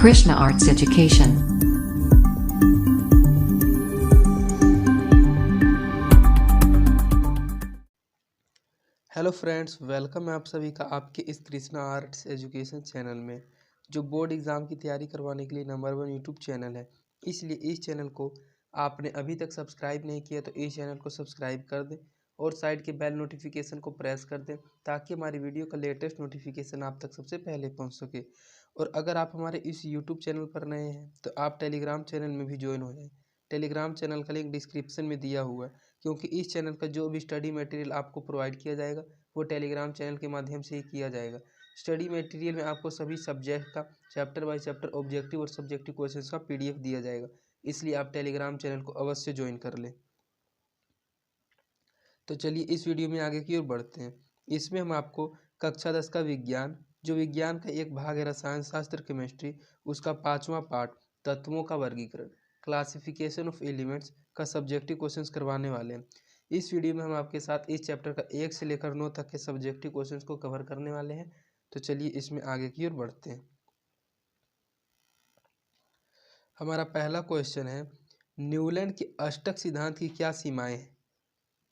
Krishna Arts Education. Hello friends, welcome है आप सभी का आपके इस कृष्णा आर्ट्स एजुकेशन चैनल में, जो बोर्ड एग्ज़ाम की तैयारी करवाने के लिए नंबर 1 यूट्यूब चैनल है। इसलिए इस चैनल को आपने अभी तक सब्सक्राइब नहीं किया तो इस चैनल को सब्सक्राइब कर दें और साइड के बेल नोटिफिकेशन को प्रेस कर दें ताकि हमारी वीडियो का लेटेस्ट नोटिफिकेशन आप तक सबसे पहले पहुँच सके। और अगर आप हमारे इस यूट्यूब चैनल पर नए हैं तो आप टेलीग्राम चैनल में भी ज्वाइन हो जाएं। टेलीग्राम चैनल का लिंक डिस्क्रिप्शन में दिया हुआ है, क्योंकि इस चैनल का जो भी स्टडी मटेरियल आपको प्रोवाइड किया जाएगा वो टेलीग्राम चैनल के माध्यम से ही किया जाएगा। स्टडी मटेरियल में आपको सभी सब्जेक्ट का चैप्टर बाय चैप्टर ऑब्जेक्टिव और सब्जेक्टिव क्वेश्चंस का पीडीएफ दिया जाएगा, इसलिए आप टेलीग्राम चैनल को अवश्य ज्वाइन कर लें। तो चलिए इस वीडियो में आगे की ओर बढ़ते हैं। इसमें हम आपको कक्षा 10 का विज्ञान, जो विज्ञान का एक भाग है रसायन शास्त्र केमिस्ट्री, उसका 5वां पार्ट तत्वों का वर्गीकरण, क्लासिफिकेशन ऑफ एलिमेंट्स का सब्जेक्टिव क्वेश्चंस करवाने वाले हैं। इस वीडियो में हम आपके साथ इस चैप्टर का 1 से लेकर 9 तक के सब्जेक्टिव क्वेश्चंस को कवर करने वाले हैं। तो चलिए इसमें आगे की ओर बढ़ते हैं। हमारा पहला क्वेश्चन है, न्यूलैंड के अष्टक सिद्धांत की क्या सीमाएं हैं।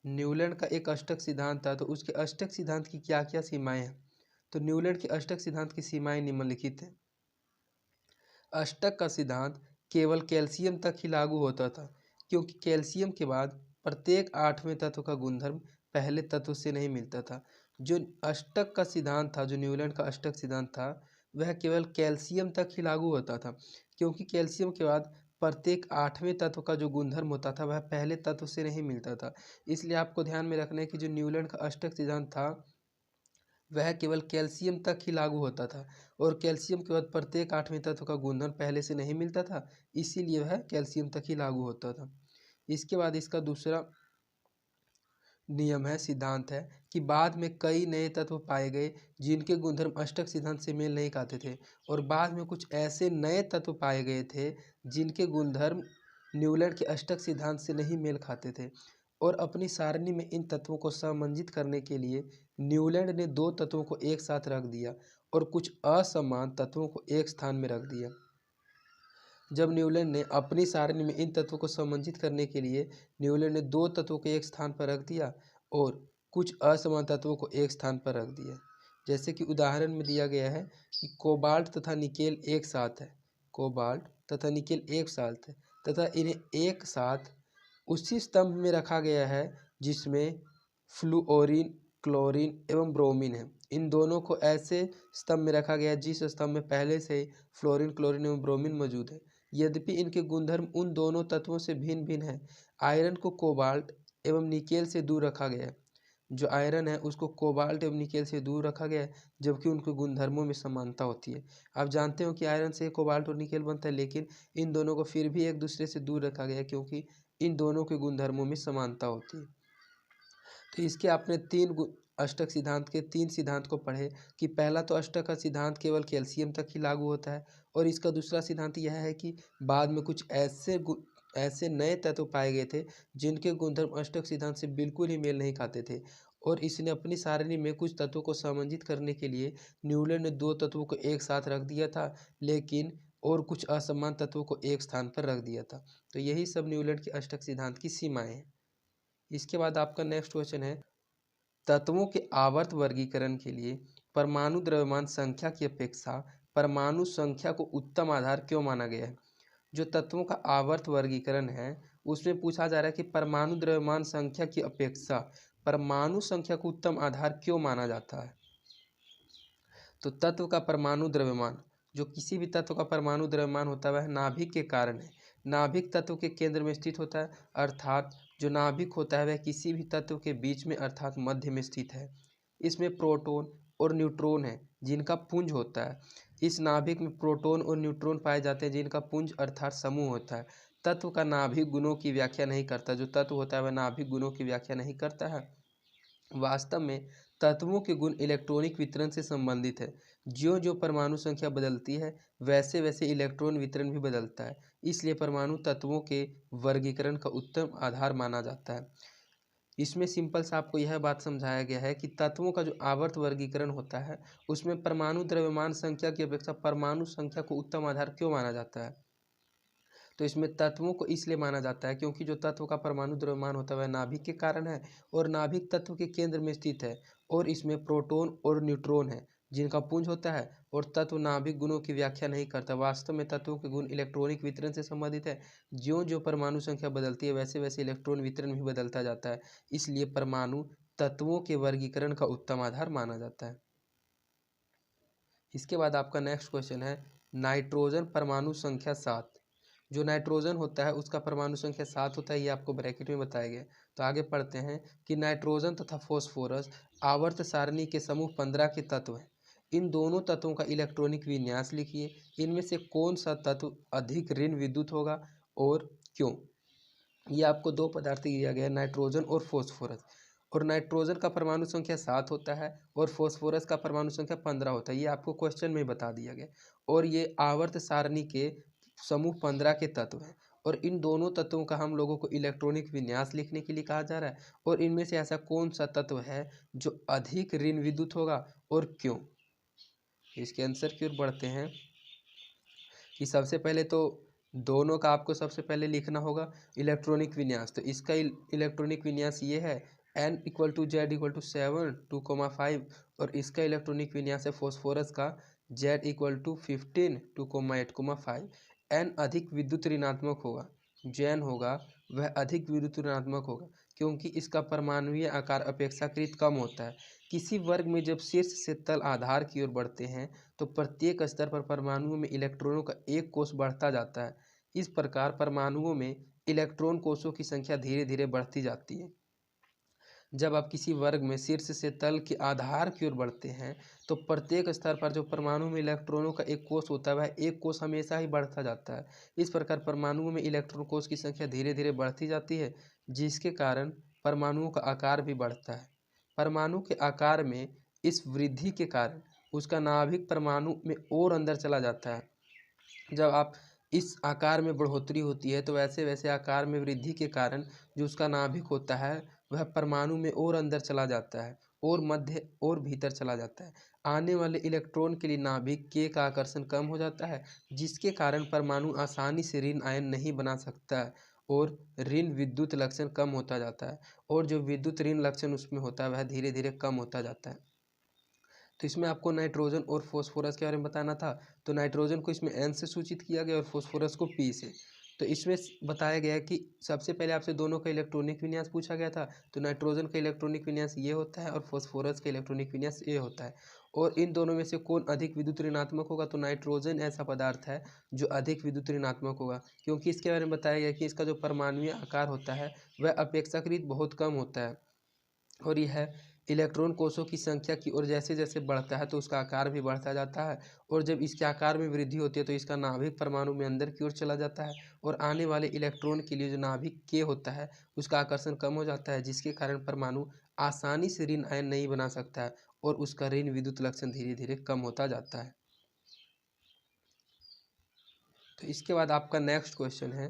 न्यूलैंड का एक अष्टक सिद्धांत था, तो उसके अष्टक सिद्धांत की क्या क्या सीमाएं हैं। तो न्यूलैंड के अष्टक सिद्धांत की सीमाएं निम्नलिखित हैं। अष्टक का सिद्धांत केवल कैल्शियम तक ही लागू होता था, क्योंकि कैल्शियम के बाद प्रत्येक 8वें तत्व का गुणधर्म पहले तत्व से नहीं मिलता था। जो अष्टक का सिद्धांत था, जो न्यूलैंड का अष्टक सिद्धांत था, वह केवल कैल्शियम तक ही लागू होता था, क्योंकि कैल्शियम के बाद प्रत्येक 8वें तत्व का जो गुणधर्म होता था वह पहले तत्व से नहीं मिलता था। इसलिए आपको ध्यान में रखना है कि जो न्यूलैंड का अष्टक सिद्धांत था वह केवल कैल्शियम तक ही लागू होता था, और कैल्शियम के बाद प्रत्येक 8वें तत्व का गुणधर्म पहले से नहीं मिलता था, इसीलिए वह कैल्शियम तक ही लागू होता था। इसके बाद इसका दूसरा नियम है, सिद्धांत है कि बाद में कई नए तत्व पाए गए जिनके गुणधर्म अष्टक सिद्धांत से मेल नहीं खाते थे, और बाद में कुछ ऐसे नए तत्व पाए गए थे जिनके गुणधर्म न्यूलैंड के अष्टक सिद्धांत से नहीं मेल खाते थे। और अपनी सारणी में इन तत्वों को समंजित करने के लिए न्यूलैंड ने 2 तत्वों को एक साथ रख दिया और कुछ असमान तत्वों को एक स्थान में रख दिया। जब न्यूलैंड ने अपनी सारणी में इन तत्वों को समंजित करने के लिए न्यूलैंड ने 2 तत्वों को एक स्थान पर रख दिया और कुछ असमान तत्वों को एक स्थान पर रख दिया। जैसे कि उदाहरण में दिया गया है कि कोबाल्ट तथा निकेल एक साथ है, कोबाल्ट तथा निकेल एक साथ है तथा इन्हें एक साथ उसी स्तंभ में रखा गया है जिसमें फ्लूओरीन, क्लोरीन एवं ब्रोमीन है। इन दोनों को ऐसे स्तंभ में रखा गया है जिस स्तंभ में पहले से ही फ्लोरीन, क्लोरीन एवं ब्रोमीन मौजूद है। यद्यपि इनके गुणधर्म उन दोनों तत्वों से भिन्न भिन्न है। आयरन को कोबाल्ट एवं निकेल से दूर रखा गया है। जो आयरन है उसको कोबाल्ट एवं निकेल से दूर रखा गया है, जबकि उनके गुणधर्मों में समानता होती है। आप जानते हो कि आयरन से कोबाल्ट और निकेल बनता है, लेकिन इन दोनों को फिर भी एक दूसरे से दूर रखा गया है, क्योंकि इन दोनों के गुणधर्मों में समानता होती है। तो इसके आपने अष्टक सिद्धांत के 3 सिद्धांत को पढ़े कि पहला तो अष्टक का सिद्धांत केवल कैल्शियम तक ही लागू होता है, और इसका दूसरा सिद्धांत यह है कि बाद में कुछ ऐसे नए तत्व पाए गए थे जिनके गुणधर्म अष्टक सिद्धांत से बिल्कुल ही मेल नहीं खाते थे, और इसने अपनी सारणी में कुछ तत्वों को समंजित करने के लिए न्यूलैंड ने 2 तत्वों को एक साथ रख दिया था, लेकिन और कुछ असमान तत्वों को एक स्थान पर रख दिया था। तो यही सब न्यूलैंड के अष्टक सिद्धांत की सीमाएं हैं। इसके बाद आपका नेक्स्ट क्वेश्चन है, तत्वों के आवर्त वर्गीकरण के लिए परमाणु द्रव्यमान संख्या की अपेक्षा परमाणु संख्या को उत्तम आधार क्यों माना गया है। जो तत्वों का आवर्त वर्गीकरण है उसमें पूछा जा रहा है कि परमाणु द्रव्यमान संख्या की अपेक्षा परमाणु संख्या को उत्तम आधार क्यों माना जाता है। तो तत्व का परमाणु द्रव्यमान, जो किसी भी तत्व का परमाणु द्रव्यमान होता है वह नाभिक के कारण है। नाभिक तत्व के केंद्र में स्थित होता है, अर्थात जो नाभिक होता है वह किसी भी तत्व के बीच में अर्थात मध्य में स्थित है। इसमें प्रोटॉन और न्यूट्रॉन है जिनका पुंज होता है। इस नाभिक में प्रोटॉन और न्यूट्रॉन पाए जाते हैं जिनका पुंज अर्थात समूह होता है। तत्व का नाभिक गुणों की व्याख्या नहीं करता। जो तत्व होता है वह नाभिक गुणों की व्याख्या नहीं करता है। वास्तव में तत्वों के गुण इलेक्ट्रॉनिक वितरण से संबंधित है। ज्यों ज्यों परमाणु संख्या बदलती है वैसे वैसे इलेक्ट्रॉन वितरण भी बदलता है, इसलिए परमाणु तत्वों के वर्गीकरण का उत्तम आधार माना जाता है। इसमें सिंपल सा आपको यह बात समझाया गया है कि तत्वों का जो आवर्त वर्गीकरण होता है उसमें परमाणु द्रव्यमान संख्या की अपेक्षा परमाणु संख्या को उत्तम आधार क्यों माना जाता है। तो इसमें तत्वों को इसलिए माना जाता है क्योंकि जो तत्व का परमाणु द्रव्यमान होता है वह नाभिक के कारण है और नाभिक तत्व के केंद्र में स्थित है और इसमें प्रोटॉन और न्यूट्रॉन है जिनका पुंज होता है। और तत्व नाभिक गुणों की व्याख्या नहीं करता, वास्तव में तत्वों के गुण इलेक्ट्रॉनिक वितरण से संबंधित है। ज्यों ज्यों परमाणु संख्या बदलती है वैसे वैसे इलेक्ट्रॉन वितरण भी बदलता जाता है, इसलिए परमाणु तत्वों के वर्गीकरण का उत्तम आधार माना जाता है। इसके बाद आपका नेक्स्ट क्वेश्चन है नाइट्रोजन परमाणु संख्या 7। जो नाइट्रोजन होता है उसका परमाणु संख्या 7 होता है, ये आपको ब्रैकेट में बताया गया। तो आगे पढ़ते हैं कि नाइट्रोजन तथा फॉस्फोरस आवर्त सारणी के समूह 15 के तत्व हैं। इन दोनों तत्वों का इलेक्ट्रॉनिक विन्यास लिखिए। इनमें से कौन सा तत्व अधिक ऋण विद्युत होगा और क्यों। ये आपको दो पदार्थ दिया गया है, नाइट्रोजन और फॉस्फोरस। और नाइट्रोजन का परमाणु संख्या 7 होता है और फॉस्फोरस का परमाणु संख्या 15 होता है, ये आपको क्वेश्चन में बता दिया गया। और ये आवर्त सारणी के समूह 15 के तत्व हैं और इन दोनों तत्वों का हम लोगों को इलेक्ट्रॉनिक विन्यास लिखने के लिए कहा जा रहा है। और इनमें से ऐसा कौन सा तत्व है जो अधिक ऋण विद्युत होगा और क्यों। इसके आंसर की ओर बढ़ते हैं कि सबसे पहले तो दोनों का आपको सबसे पहले लिखना होगा इलेक्ट्रॉनिक विन्यास। तो इसका इलेक्ट्रॉनिक विन्यास ये है N=Z=7 2,5 और इसका इलेक्ट्रॉनिक विन्यास है फॉस्फोरस का Z=15 2,8,5। N अधिक विद्युत ऋणात्मक होगा, जो N होगा वह अधिक विद्युत ऋणात्मक होगा क्योंकि इसका परमाणुीय आकार अपेक्षाकृत कम होता है। किसी वर्ग में जब शीर्ष से तल आधार की ओर बढ़ते हैं तो प्रत्येक स्तर पर परमाणुओं में इलेक्ट्रॉनों का एक कोष बढ़ता जाता है। इस प्रकार परमाणुओं में इलेक्ट्रॉन कोषों की संख्या धीरे धीरे बढ़ती जाती है। जब आप किसी वर्ग में शीर्ष से तल के आधार की ओर बढ़ते हैं तो प्रत्येक स्तर पर जो परमाणु में इलेक्ट्रॉनों का एक कोष होता है वह एक कोष हमेशा ही बढ़ता जाता है। इस प्रकार परमाणुओं में इलेक्ट्रॉन कोष की संख्या धीरे धीरे बढ़ती जाती है जिसके कारण परमाणुओं का आकार भी बढ़ता है। परमाणु के आकार में इस वृद्धि के कारण उसका नाभिक परमाणु में और अंदर चला जाता है। जब आप इस आकार में बढ़ोतरी होती है तो वैसे वैसे आकार में वृद्धि के कारण जो उसका नाभिक होता है वह परमाणु में और अंदर चला जाता है और मध्य और भीतर चला जाता है। आने वाले इलेक्ट्रॉन के लिए नाभिक के का आकर्षण कम हो जाता है जिसके कारण परमाणु आसानी से ऋण आयन नहीं बना सकता है और ऋण विद्युत लक्षण कम होता जाता है और जो विद्युत ऋण लक्षण उसमें होता है वह धीरे धीरे कम होता जाता है। तो इसमें आपको नाइट्रोजन और फॉस्फोरस के बारे में बताना था। तो नाइट्रोजन को इसमें N से सूचित किया गया और फॉस्फोरस को P से। तो इसमें बताया गया है कि सबसे पहले आपसे दोनों का इलेक्ट्रॉनिक विन्यास पूछा गया था। तो नाइट्रोजन का इलेक्ट्रॉनिक विन्यास ये होता है और फॉस्फोरस का इलेक्ट्रॉनिक विन्यास ये होता है। और इन दोनों में से कौन अधिक विद्युत ऋणात्मक होगा। तो नाइट्रोजन ऐसा पदार्थ है जो अधिक विद्युत ऋणात्मक होगा क्योंकि इसके बारे में बताया गया कि इसका जो परमाणुीय आकार होता है वह अपेक्षाकृत बहुत कम होता है और यह इलेक्ट्रॉन कोषों की संख्या की ओर जैसे जैसे बढ़ता है तो उसका आकार भी बढ़ता जाता है और जब इसके आकार में वृद्धि होती है तो इसका नाभिक परमाणु में अंदर की ओर चला जाता है और आने वाले इलेक्ट्रॉन के लिए जो नाभिक के होता है उसका आकर्षण कम हो जाता है जिसके कारण परमाणु आसानी से ऋण आयन नहीं बना सकता है और उसका ऋण विद्युत लक्षण धीरे धीरे कम होता जाता है। तो इसके बाद आपका नेक्स्ट क्वेश्चन है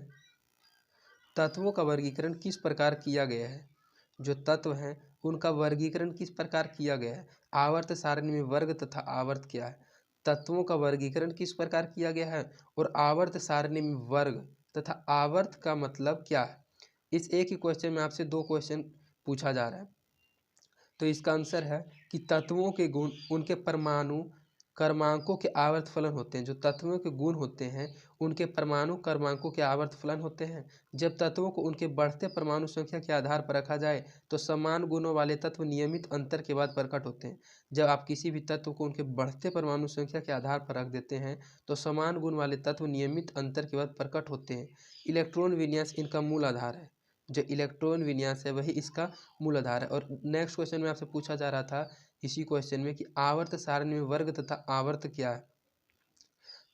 तत्वों का वर्गीकरण किस प्रकार किया गया है। जो तत्व हैं उनका वर्गीकरण किस प्रकार किया गया है। आवर्त सारणी में वर्ग तथा आवर्त क्या है। तत्वों का वर्गीकरण किस प्रकार किया गया है और आवर्त सारणी में वर्ग तथा आवर्त का मतलब क्या है। इस एक ही क्वेश्चन में आपसे दो क्वेश्चन पूछा जा रहा है। तो इसका आंसर है कि तत्वों के गुण उनके परमाणु क्रमांकों के आवर्त फलन होते हैं। जो तत्वों के गुण होते हैं उनके परमाणु क्रमांकों के आवर्त फलन होते हैं। जब तत्वों को उनके बढ़ते परमाणु संख्या के आधार पर रखा जाए तो समान गुणों वाले तत्व नियमित अंतर के बाद प्रकट होते हैं। जब आप किसी भी तत्व को उनके बढ़ते परमाणु संख्या के आधार पर रख देते हैं तो समान गुण वाले तत्व नियमित अंतर के बाद प्रकट होते हैं। इलेक्ट्रॉन विन्यास इनका मूल आधार है। जो इलेक्ट्रॉन विन्यास है वही इसका मूल आधार है। और नेक्स्ट क्वेश्चन में आपसे पूछा जा रहा था इसी क्वेश्चन में कि आवर्त सारणी में वर्ग तथा आवर्त क्या है।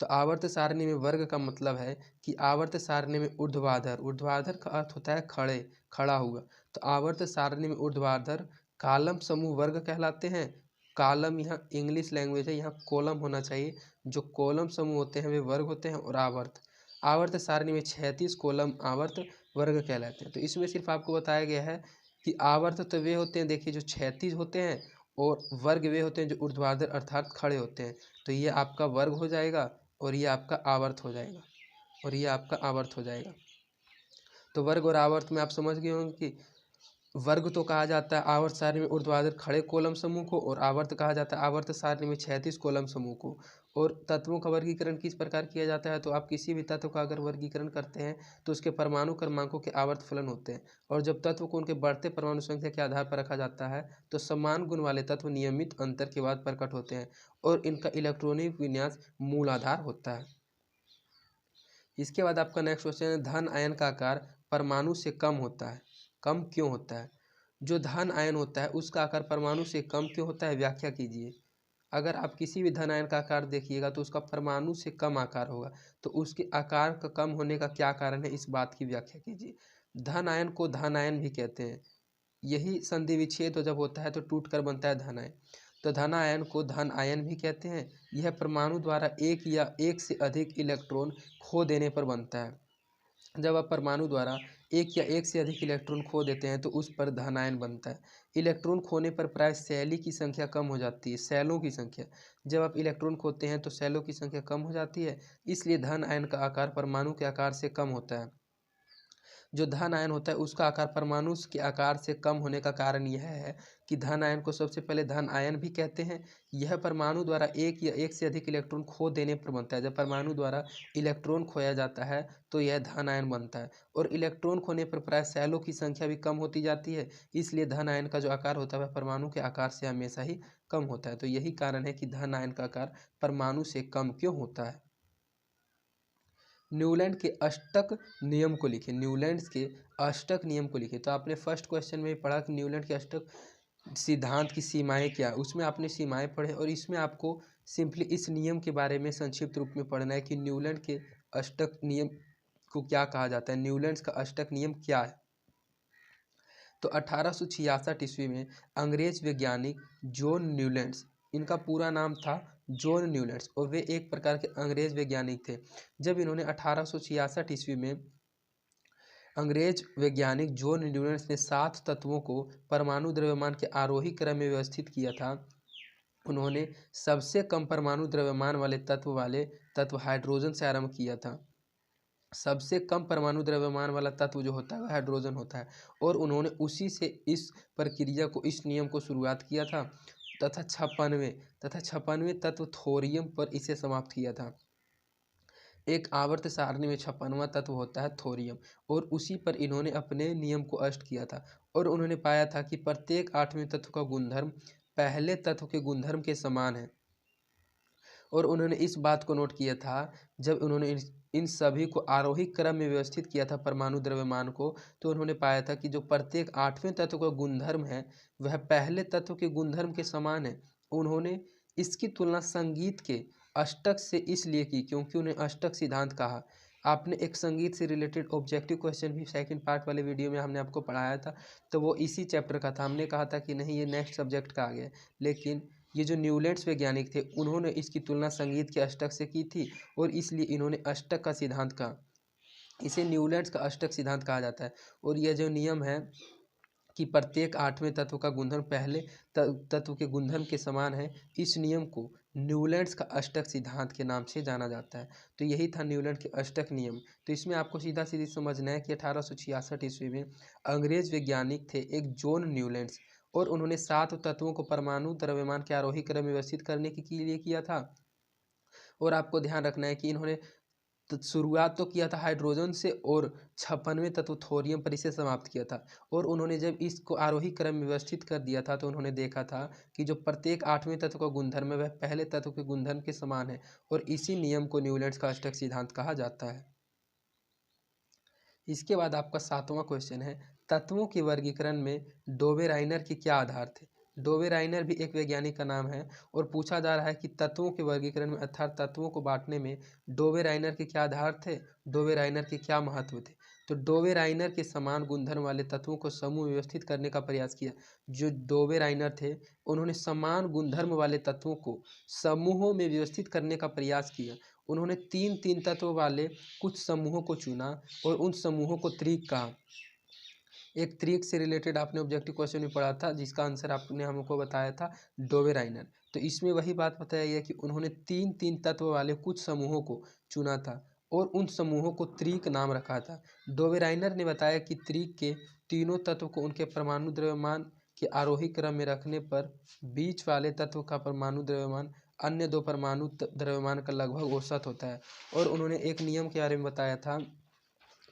तो आवर्त सारणी में वर्ग का मतलब है कि आवर्त सारणी में ऊर्ध्वाधर, ऊर्ध्वाधर का अर्थ होता है खड़े, खड़ा हुआ। तो आवर्त सारणी में ऊर्ध्वाधर कालम समूह वर्ग कहलाते हैं। कालम यहाँ इंग्लिश लैंग्वेज है, यहाँ कॉलम होना चाहिए। जो कॉलम समूह होते हैं वे वर्ग होते हैं और आवर्त सारणी में 36 कॉलम आवर्त वर्ग कहलाते हैं। तो इसमें सिर्फ आपको बताया गया है कि आवर्त तो वे होते हैं देखिए जो क्षैतिज होते हैं, और वर्ग वे होते हैं जो ऊर्ध्वाधर अर्थात खड़े होते हैं। तो ये आपका वर्ग हो जाएगा और ये आपका आवर्त हो जाएगा, और ये आपका आवर्त हो जाएगा। तो वर्ग और आवर्त में आप समझ गए होंगे कि वर्ग तो कहा जाता है आवर्त सारणी में ऊर्ध्वाधर खड़े कॉलम समूह को, और आवर्त कहा जाता है आवर्त सारणी में क्षैतिज कॉलम समूह को। और तत्वों का वर्गीकरण किस प्रकार किया जाता है, तो आप किसी भी तत्व का अगर वर्गीकरण करते हैं तो उसके परमाणु क्रमांकों के आवर्त फलन होते हैं, और जब तत्व को उनके बढ़ते परमाणु संख्या के आधार पर रखा जाता है तो समान गुण वाले तत्व नियमित अंतर के बाद प्रकट होते हैं, और इनका इलेक्ट्रॉनिक विन्यास मूलाधार होता है। इसके बाद आपका नेक्स्ट क्वेश्चन है, धन आयन का आकार परमाणु से कम होता है, कम क्यों होता है? जो धन आयन होता है उसका आकार परमाणु से कम क्यों होता है, व्याख्या कीजिए। अगर आप किसी भी धन आयन का आकार देखिएगा तो उसका परमाणु से कम आकार होगा, तो उसके आकार का कम होने का क्या कारण है, इस बात की व्याख्या कीजिए। धन आयन को धन आयन भी कहते हैं, यही संधि विच्छेद जब होता है तो टूट कर बनता है धन आयन। तो धन आयन को धन आयन भी कहते हैं। यह परमाणु द्वारा एक या एक से अधिक इलेक्ट्रॉन खो देने पर बनता है। जब आप परमाणु द्वारा एक या एक से अधिक इलेक्ट्रॉन खो देते हैं तो उस पर धन आयन बनता है। इलेक्ट्रॉन खोने पर प्राय शैली की संख्या कम हो जाती है, सेलों की संख्या। जब आप इलेक्ट्रॉन खोते हैं तो सेलों की संख्या कम हो जाती है, इसलिए धन आयन का आकार परमाणु के आकार से कम होता है। जो धन आयन होता है उसका आकार परमाणु के आकार से कम होने का कारण यह है कि धन आयन को सबसे पहले धन आयन भी कहते हैं। यह परमाणु द्वारा एक या एक से अधिक इलेक्ट्रॉन खो देने पर बनता है। जब परमाणु द्वारा इलेक्ट्रॉन खोया जाता है तो यह धन आयन बनता है, और इलेक्ट्रॉन खोने पर प्राय सेलों की संख्या भी कम होती जाती है, इसलिए धन आयन का जो आकार होता है वह परमाणु के आकार से हमेशा ही कम होता है। तो यही कारण है कि धन आयन का आकार परमाणु से कम क्यों होता है। न्यूलैंड के अष्टक नियम को लिखें, न्यूलैंड के अष्टक नियम को लिखें। तो आपने फर्स्ट क्वेश्चन में पढ़ा कि न्यूलैंड के अष्टक सिद्धांत की सीमाएं क्या, उसमें आपने सीमाएं पढ़े, और इसमें आपको सिंपली इस नियम के बारे में संक्षिप्त रूप में पढ़ना है कि न्यूलैंड के अष्टक नियम को क्या कहा जाता है, न्यूलैंड का अष्टक नियम क्या है। तो 1866 ईस्वी में अंग्रेज वैज्ञानिक जॉन न्यूलैंड्स, इनका पूरा नाम था जॉन न्यूलैंड्स, और वे एक प्रकार के अंग्रेज वैज्ञानिक थे। जब इन्होंने 1866 ईस्वी में अंग्रेज वैज्ञानिक जॉन न्यूलैंड्स ने 7 तत्वों को परमाणु द्रव्यमान के आरोही क्रम में व्यवस्थित किया था। उन्होंने सबसे कम परमाणु द्रव्यमान वाले तत्व हाइड्रोजन से आरंभ किया था। सबसे कम परमाणु द्रव्यमान वाला तत्व जो होता है वह हाइड्रोजन होता है, और उन्होंने उसी से इस प्रक्रिया को, इस नियम को शुरुआत किया था, तथा 56वें तत्व थोरियम पर इसे समाप्त किया था। एक आवर्त सारणी में 56वां तत्व होता है थोरियम, और उसी पर इन्होंने अपने नियम को अष्ट किया था। और उन्होंने पाया था कि प्रत्येक 8वें तत्व का गुणधर्म पहले तत्व के गुणधर्म के समान है। और उन्होंने इस बात को नोट किया था, जब उन्होंने इन सभी को आरोही क्रम में व्यवस्थित किया था परमाणु द्रव्यमान को, तो उन्होंने पाया था कि जो प्रत्येक 8वें तत्व का गुणधर्म है वह पहले तत्व के गुणधर्म के समान है। उन्होंने इसकी तुलना संगीत के अष्टक से इसलिए की क्योंकि उन्हें अष्टक सिद्धांत कहा। आपने एक संगीत से रिलेटेड ऑब्जेक्टिव क्वेश्चन भी सेकंड पार्ट वाले वीडियो में हमने आपको पढ़ाया था, तो वो इसी चैप्टर का था। हमने कहा था कि नहीं ये नेक्स्ट सब्जेक्ट का आ गया, लेकिन ये जो न्यूलैंड्स वैज्ञानिक थे उन्होंने इसकी तुलना संगीत के अष्टक से की थी, और इसलिए इन्होंने अष्टक का सिद्धांत कहा। इसे न्यूलैंड्स का अष्टक सिद्धांत कहा जाता है। और यह जो नियम है कि प्रत्येक 8वें तत्व का गुणधर्म पहले तत्व के गुणधर्म के समान है, इस नियम को न्यूलैंड्स का अष्टक सिद्धांत के नाम से जाना जाता है। तो यही था न्यूलैंड के अष्टक नियम। तो इसमें आपको सीधा सीधी समझना है कि 1866 ईस्वी में अंग्रेज वैज्ञानिक थे एक जॉन न्यूलैंड्स, और उन्होंने 7 तत्वों को परमाणु द्रव्यमान के आरोही क्रम में व्यवस्थित करने के लिए किया था। और आपको ध्यान रखना है कि इन्होंने तो शुरुआत तो किया था हाइड्रोजन से, और 56वें तत्व थोरियम पर इसे समाप्त किया था। और उन्होंने जब इसको आरोही क्रम में व्यवस्थित कर दिया था तो उन्होंने देखा था कि जो प्रत्येक 8वें तत्व का गुणधर्म है वह पहले तत्व के गुणधर्म के समान है, और इसी नियम को न्यूलैंड्स का अष्टक सिद्धांत कहा जाता है। इसके बाद आपका 7वां क्वेश्चन है, तत्वों के वर्गीकरण में डोबेराइनर के क्या आधार थे। डोबेराइनर भी एक वैज्ञानिक का नाम है, और पूछा जा रहा है कि तत्वों के वर्गीकरण में अर्थात तत्वों को बांटने में डोबेराइनर के क्या आधार थे, डोबेराइनर के क्या महत्व थे। तो डोबेराइनर के समान गुणधर्म वाले तत्वों को समूह व्यवस्थित करने का प्रयास किया। जो डोबेराइनर थे उन्होंने समान गुणधर्म वाले तत्वों को समूहों में व्यवस्थित करने का प्रयास किया। उन्होंने 3 3 तत्व वाले कुछ समूहों को चुना और उन समूहों को त्रिक कहा। एक त्रिक से रिलेटेड आपने ऑब्जेक्टिव क्वेश्चन भी पढ़ा था जिसका आंसर आपने हमको बताया था डोवेराइनर। तो इसमें वही बात बताया गया कि उन्होंने तीन तीन तत्व वाले कुछ समूहों को चुना था और उन समूहों को त्रिक नाम रखा था। डोवेराइनर ने बताया कि त्रिक के तीनों तत्व को उनके परमाणु द्रव्यमान के आरोही क्रम में रखने पर बीच वाले तत्व का परमाणु द्रव्यमान अन्य दो परमाणु द्रव्यमान का लगभग औसत होता है। और उन्होंने एक नियम के बारे में बताया था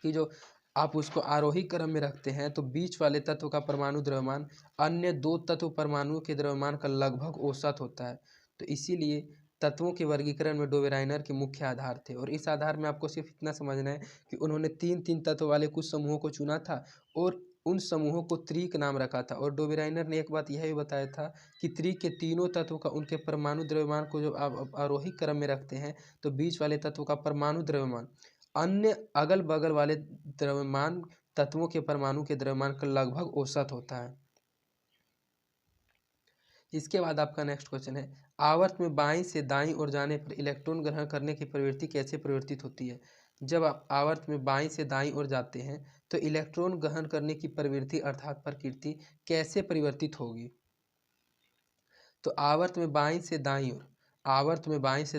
कि जो आप उसको आरोही क्रम में रखते हैं तो बीच वाले तत्व का परमाणु द्रव्यमान अन्य दो तत्व परमाणुओं के द्रव्यमान का लगभग औसत होता है। तो इसीलिए तत्वों के वर्गीकरण में डोवेराइनर के मुख्य आधार थे। और इस आधार में आपको सिर्फ इतना समझना है कि उन्होंने तीन तीन तत्व वाले कुछ समूहों को चुना था और उन समूहों को त्रिक नाम रखा था। और डोवेराइनर ने एक बात यह भी बताया था कि त्रिक के तीनों तत्वों का उनके परमाणु द्रव्यमान को जब आप आरोही क्रम में रखते हैं तो बीच वाले तत्व का परमाणु द्रव्यमान अन्य अगल बगल वाले द्रव्यमान तत्वों के परमाणु के द्रव्यमान का लगभग औसत होता है। इसके बाद आपका नेक्स्ट क्वेश्चन है, आवर्त में बाईं से दाईं ओर जाने पर इलेक्ट्रॉन ग्रहण करने की प्रवृत्ति कैसे परिवर्तित होती है। जब आप आवर्त में बाईं से दाईं ओर जाते हैं तो इलेक्ट्रॉन ग्रहण करने की प्रवृत्ति अर्थात प्रकृति कैसे परिवर्तित होगी। तो आवर्त में बाईं से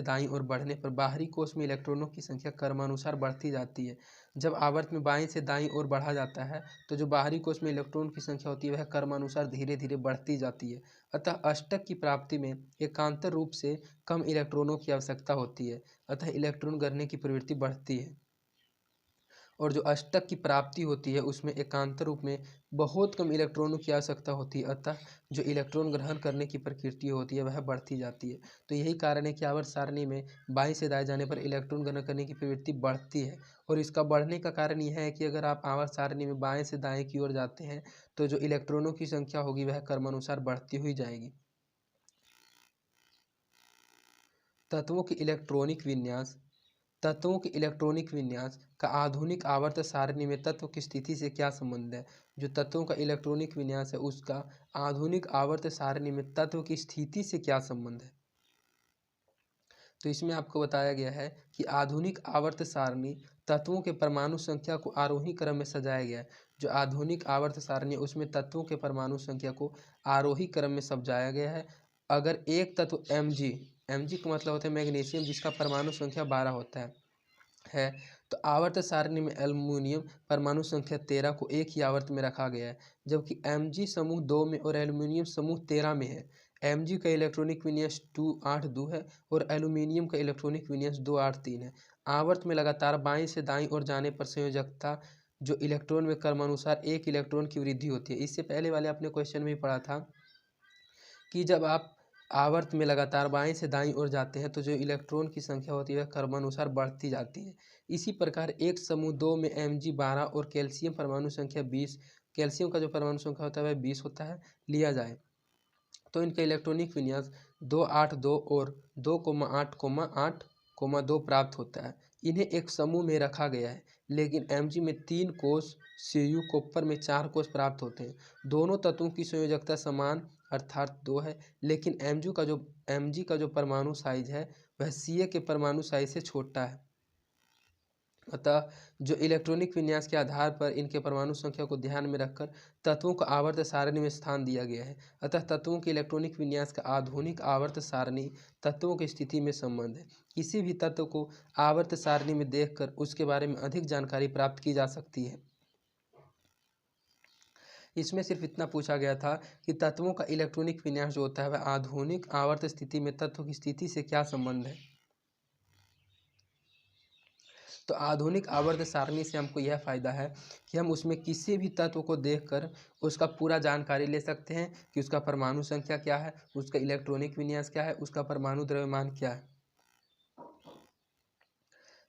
दाईं ओर बढ़ने पर बाहरी कोश में इलेक्ट्रॉनों की संख्या क्रमानुसार बढ़ती जाती है। जब आवर्त में बाईं से दाईं ओर बढ़ा जाता है तो जो बाहरी कोश में इलेक्ट्रॉन की संख्या होती है वह क्रमानुसार धीरे धीरे बढ़ती जाती है। अतः अष्टक की प्राप्ति में एकांतर रूप से कम इलेक्ट्रॉनों की आवश्यकता होती है, अतः इलेक्ट्रॉन गढ़ने की प्रवृत्ति बढ़ती है। और जो अष्टक की प्राप्ति होती है उसमें एकांतर रूप में बहुत कम इलेक्ट्रॉनों की आवश्यकता होती है, अतः जो इलेक्ट्रॉन ग्रहण करने की प्रकृति होती है वह बढ़ती जाती है। तो यही कारण है कि आवर्त सारणी में बाईं से दाएं जाने पर इलेक्ट्रॉन ग्रहण करने की प्रवृत्ति बढ़ती है। और इसका बढ़ने का कारण यह है कि अगर आप आवर्त सारणी में बाएं से दाएं की ओर जाते हैं तो जो इलेक्ट्रॉनों की संख्या होगी वह क्रमानुसार बढ़ती हुई जाएगी। तत्वों के इलेक्ट्रॉनिक विन्यास का आधुनिक आवर्त सारणी में तत्व की स्थिति से क्या संबंध है। जो तत्वों का इलेक्ट्रॉनिक विन्यास है उसका आधुनिक आवर्त सारणी में तत्व की स्थिति से क्या संबंध है। तो इसमें आपको बताया गया है कि आधुनिक आवर्त सारणी तत्वों के परमाणु संख्या को आरोही क्रम में सजाया गया है। जो आधुनिक आवर्त सारणी है उसमें तत्वों के परमाणु संख्या को आरोही क्रम में सजाया गया है। अगर एक तत्व Mg का मतलब होता है मैग्नीशियम जिसका परमाणु संख्या 12 होता है तो आवर्त सारणी में एल्युमिनियम परमाणु संख्या 13 को एक ही आवर्त में रखा गया है, जबकि Mg समूह 2 में और एल्युमिनियम समूह 13 में है। Mg का इलेक्ट्रॉनिक विन्यास 282 है और एल्युमिनियम का इलेक्ट्रॉनिक विन्यास 283 है। आवर्त में लगातार बाईं से दाईं ओर जाने पर संयोजकता जो इलेक्ट्रॉन में क्रमानुसार एक इलेक्ट्रॉन की वृद्धि होती है। इससे पहले वाले आपने क्वेश्चन में पढ़ा था कि जब आप आवर्त में लगातार बाएं से दाईं ओर जाते हैं तो जो इलेक्ट्रॉन की संख्या होती है वह क्रमानुसार बढ़ती जाती है। इसी प्रकार एक समूह 2 में Mg 12 और कैल्शियम परमाणु संख्या 20, कैल्शियम का जो परमाणु संख्या होता है वह 20 होता है, लिया जाए तो इनका इलेक्ट्रॉनिक विन्यास 282 और 2,8,8,2 प्राप्त होता है। इन्हें एक समूह में रखा गया है, लेकिन Mg में 3 कोष, Cu कॉपर में 4 कोष प्राप्त होते हैं। दोनों तत्वों की संयोजकता समान अर्थात 2 है, लेकिन Mg का जो परमाणु साइज है वह Ca के परमाणु साइज से छोटा है। अतः जो इलेक्ट्रॉनिक विन्यास के आधार पर इनके परमाणु संख्या को ध्यान में रखकर तत्वों को आवर्त सारणी में स्थान दिया गया है। अतः तत्वों के इलेक्ट्रॉनिक विन्यास का आधुनिक आवर्त सारणी तत्वों की स्थिति में संबंध है। किसी भी तत्व को आवर्त सारणी में देखकर उसके बारे में अधिक जानकारी प्राप्त की जा सकती है। इसमें सिर्फ इतना पूछा गया था कि तत्वों का इलेक्ट्रॉनिक विन्यास जो होता है वह आधुनिक आवर्त स्थिति में तत्व की स्थिति से क्या संबंध है। तो आधुनिक आवर्त सारणी से हमको यह फ़ायदा है कि हम उसमें किसी भी तत्व को देखकर उसका पूरा जानकारी ले सकते हैं कि उसका परमाणु संख्या क्या है, उसका इलेक्ट्रॉनिक विन्यास क्या है, उसका परमाणु द्रव्यमान क्या है।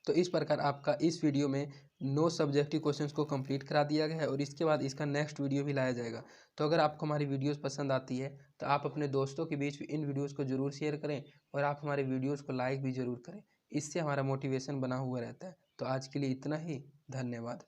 तो इस प्रकार आपका इस वीडियो में 9 सब्जेक्टिव क्वेश्चंस को कंप्लीट करा दिया गया है और इसके बाद इसका नेक्स्ट वीडियो भी लाया जाएगा। तो अगर आपको हमारी वीडियोस पसंद आती है तो आप अपने दोस्तों के बीच इन वीडियोस को ज़रूर शेयर करें और आप हमारे वीडियोस को लाइक भी ज़रूर करें। इससे हमारा मोटिवेशन बना हुआ रहता है। तो आज के लिए इतना ही, धन्यवाद।